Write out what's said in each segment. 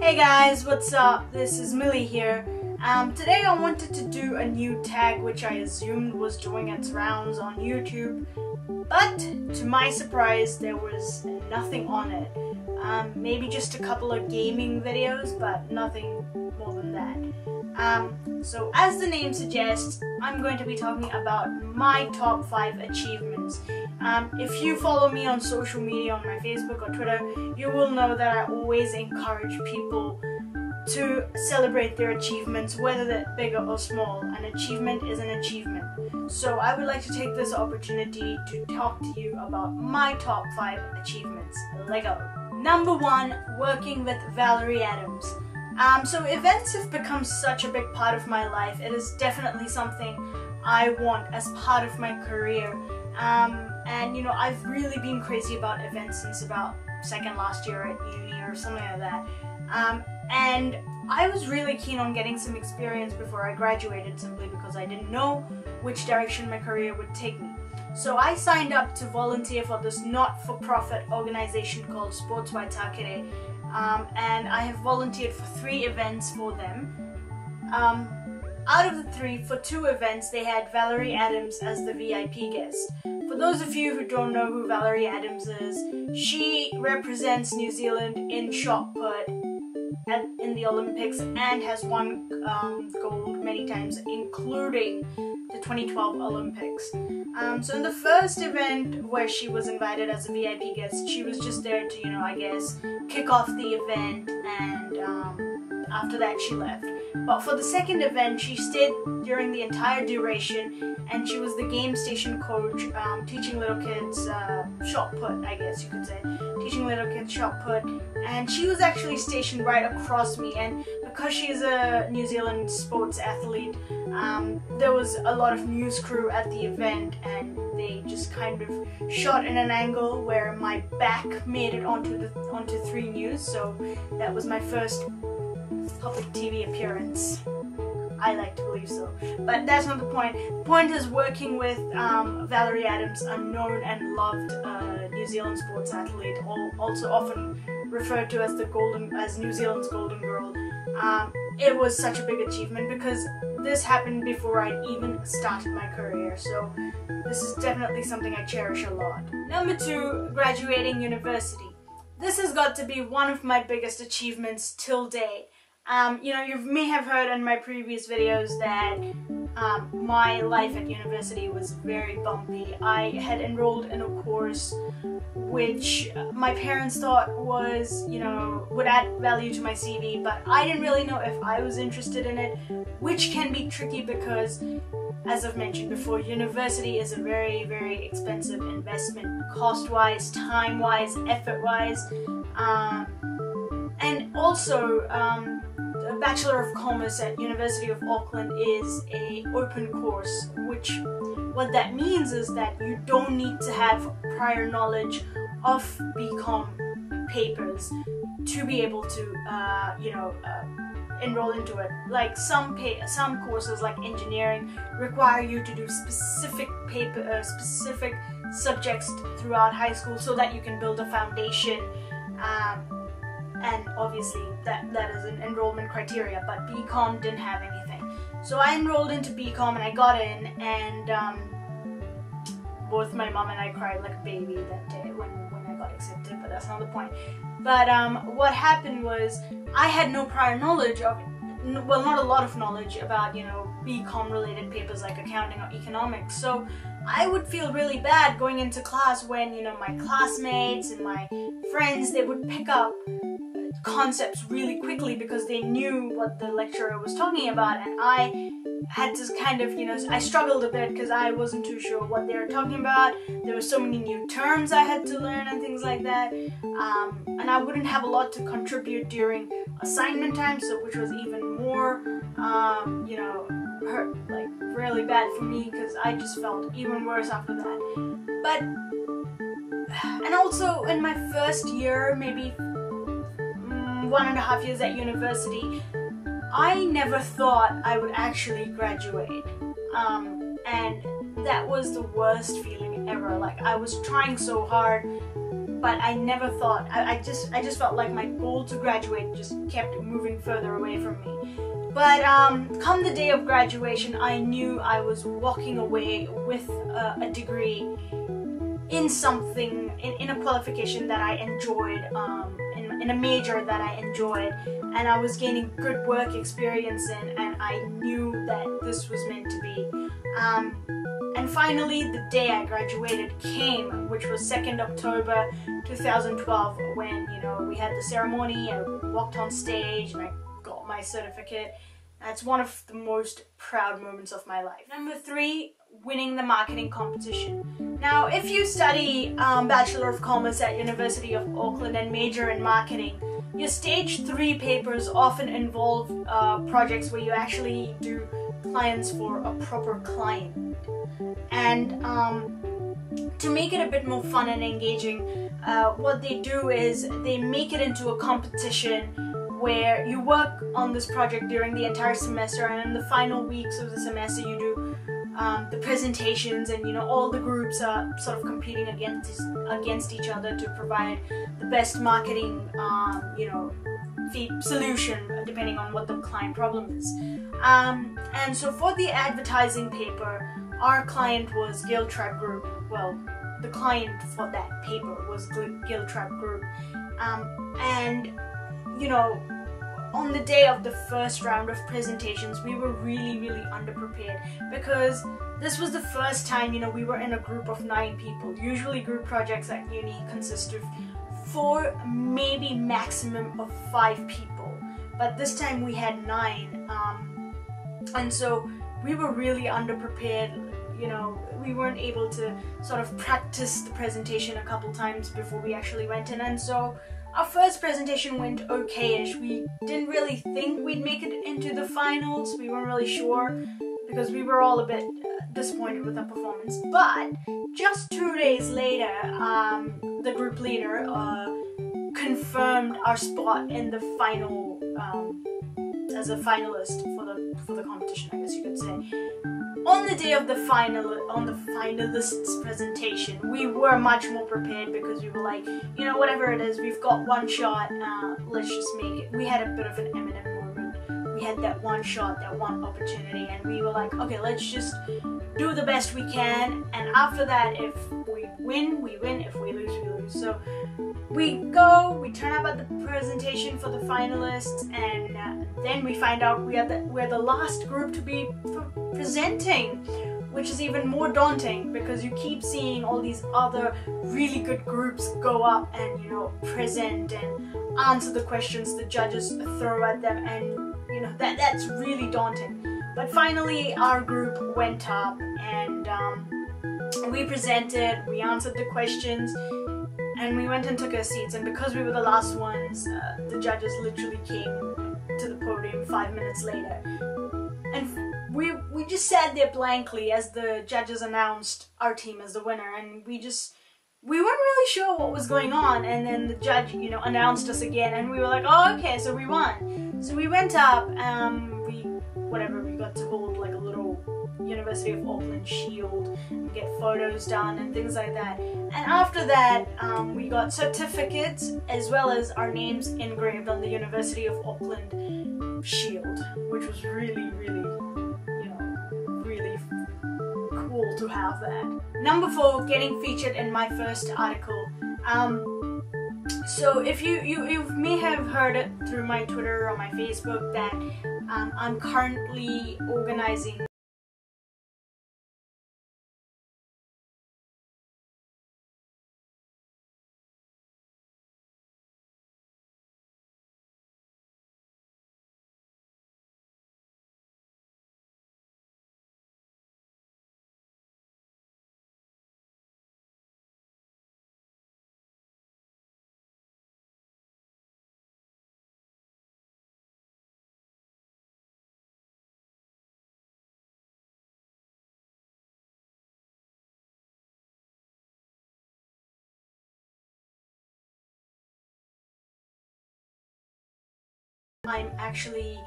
Hey guys, what's up? This is Milig here. Today I wanted to do a new tag which I assumed was doing its rounds on YouTube, but to my surprise there was nothing on it. Maybe just a couple of gaming videos, but nothing more than that. So as the name suggests, I'm going to be talking about my top 5 achievements. If you follow me on social media, on my Facebook or Twitter, you will know that I always encourage people to celebrate their achievements, whether they're big or small. An achievement is an achievement. So I would like to take this opportunity to talk to you about my top 5 achievements. Lego. Number 1, working with Valerie Adams. So events have become such a big part of my life. It is definitely something I want as part of my career. And you know, I've really been crazy about events since about second last year at uni or something like that. And I was really keen on getting some experience before I graduated, simply because I didn't know which direction my career would take me. So I signed up to volunteer for this not-for-profit organization called Sports Waitakere, and I have volunteered for 3 events for them. Out of the 3, for 2 events, they had Valerie Adams as the VIP guest. For those of you who don't know who Valerie Adams is, she represents New Zealand in shot put in the Olympics and has won gold many times, including the 2012 Olympics. So in the first event where she was invited as a VIP guest, she was just there to, you know, I guess, kick off the event, and after that she left. But for the second event, she stayed during the entire duration, and she was the game station coach, teaching little kids shot put, I guess you could say. Teaching little kids shot put, and she was actually stationed right across me, and because she's a New Zealand sports athlete, there was a lot of news crew at the event, and they just kind of shot in an angle where my back made it onto 3 News, so that was my first public TV appearance. I like to believe so, but that's not the point. The point is working with Valerie Adams, a known and loved New Zealand sports athlete, also often referred to as New Zealand's Golden Girl. It was such a big achievement because this happened before I even started my career, so this is definitely something I cherish a lot. Number 2, graduating university. This has got to be one of my biggest achievements till date. You know, you may have heard in my previous videos that my life at university was very bumpy. I had enrolled in a course which my parents thought was, you know, would add value to my CV, but I didn't really know if I was interested in it, which can be tricky because, as I've mentioned before, university is a very, very expensive investment, cost-wise, time-wise, effort-wise, and also a Bachelor of Commerce at University of Auckland is an open course, which what that means is that you don't need to have prior knowledge of BCom papers to be able to, enroll into it. Like some courses, like engineering, require you to do specific specific subjects throughout high school so that you can build a foundation. And obviously that is an enrollment criteria, but BCom didn't have anything. So I enrolled into BCom and I got in, and both my mom and I cried like a baby that day when I got accepted, but that's not the point. But what happened was I had no prior knowledge of, well, not a lot of knowledge about, you know, BCom related papers like accounting or economics. So I would feel really bad going into class when, you know, my classmates and my friends, they would pick up concepts really quickly because they knew what the lecturer was talking about, and I had to kind of, you know, I struggled a bit because I wasn't too sure what they were talking about. There were so many new terms I had to learn and things like that, and I wouldn't have a lot to contribute during assignment time, so which was even more, you know, hurt, like really bad for me because I just felt even worse after that. But, and also in my first year, maybe 1.5 years at university, I never thought I would actually graduate, and that was the worst feeling ever. Like, I was trying so hard but I never thought, I just felt like my goal to graduate just kept moving further away from me. But come the day of graduation, I knew I was walking away with a degree in something, in a qualification that I enjoyed, in a major that I enjoyed, and I was gaining good work experience in, and I knew that this was meant to be. And finally, the day I graduated came, which was 2nd October 2012, when, you know, we had the ceremony, I walked on stage, and I got my certificate. That's one of the most proud moments of my life. Number 3, winning the marketing competition. Now, if you study Bachelor of Commerce at University of Auckland and major in marketing, your stage 3 papers often involve projects where you actually do clients for a proper client. And to make it a bit more fun and engaging, what they do is they make it into a competition where you work on this project during the entire semester, and in the final weeks of the semester you do the presentations, and, you know, all the groups are sort of competing against each other to provide the best marketing solution depending on what the client problem is. And so for the advertising paper, our client was Guild Tribe Group. Well, the client for that paper was Guild Tribe Group. And, you know, on the day of the first round of presentations, we were really underprepared, because this was the first time, you know, we were in a group of 9 people. Usually group projects at uni consist of 4, maybe maximum of 5 people, but this time we had 9, and so we were really underprepared. You know, we weren't able to sort of practice the presentation a couple times before we actually went in, and so our first presentation went okay-ish. We didn't really think we'd make it into the finals. We weren't really sure, because we were all a bit disappointed with our performance. But just 2 days later, the group leader confirmed our spot in the final, as a finalist for the competition, I guess you could say. On the day of the finalists presentation, we were much more prepared, because we were like, you know, whatever it is, we've got one shot, let's just make it. We had a bit of an Eminem moment. We had that one shot, that one opportunity, and we were like, okay, let's just do the best we can, and after that, if we win, we win, if we lose, we lose. So we turn up at the presentation for the finalists, and then we find out we're the last group to be presenting, which is even more daunting, because you keep seeing all these other really good groups go up and, you know, present and answer the questions the judges throw at them, and, you know, that's really daunting. But finally our group went up, and we presented, we answered the questions, and we went and took our seats. And because we were the last ones, the judges literally came to the podium 5 minutes later, and we just sat there blankly as the judges announced our team as the winner, and we weren't really sure what was going on. And then the judge, you know, announced us again, and we were like, oh, okay, so we won. So we went up, we got to hold like a little University of Auckland shield and get photos done and things like that. And after that, we got certificates as well as our names engraved on the University of Auckland shield, which was really, you know, really cool to have that. Number 4, getting featured in my first article. So if you may have heard it through my Twitter or my Facebook that I'm currently organizing I'm actually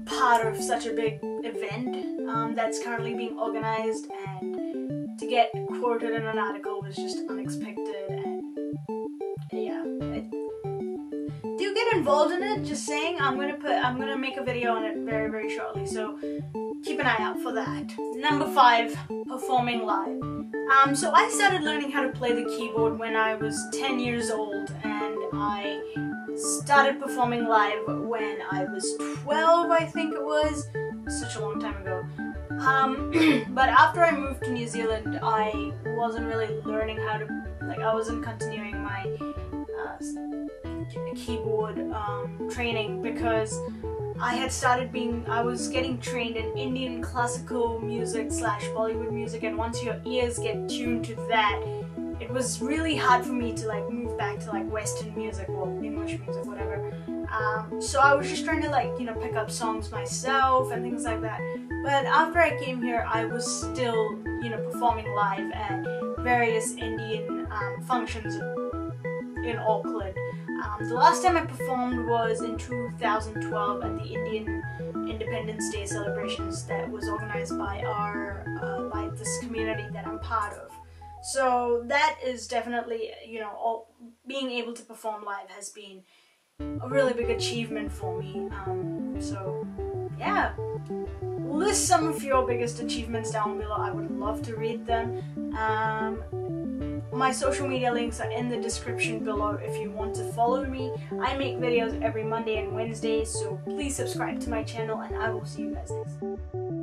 part of such a big event that's currently being organized, and to get quoted in an article was just unexpected, and yeah. Do get involved in it, just saying. I'm gonna make a video on it very, very shortly, so keep an eye out for that. Number 5, performing live. So I started learning how to play the keyboard when I was 10 years old, and I started performing live when I was 12, I think it was. Such a long time ago. But after I moved to New Zealand, I wasn't really learning how to, I wasn't continuing my keyboard training because I was getting trained in Indian classical music / Bollywood music, and once your ears get tuned to that, it was really hard for me to move back to Western music or English music, whatever. So I was just trying to pick up songs myself and things like that. But after I came here, I was still performing live at various Indian functions in Auckland. The last time I performed was in 2012 at the Indian Independence Day celebrations that was organized by by this community that I'm part of. So that is definitely, being able to perform live has been a really big achievement for me. So yeah, list some of your biggest achievements down below. I would love to read them. My social media links are in the description below if you want to follow me. I make videos every Monday and Wednesday, so please subscribe to my channel, and I will see you guys next time.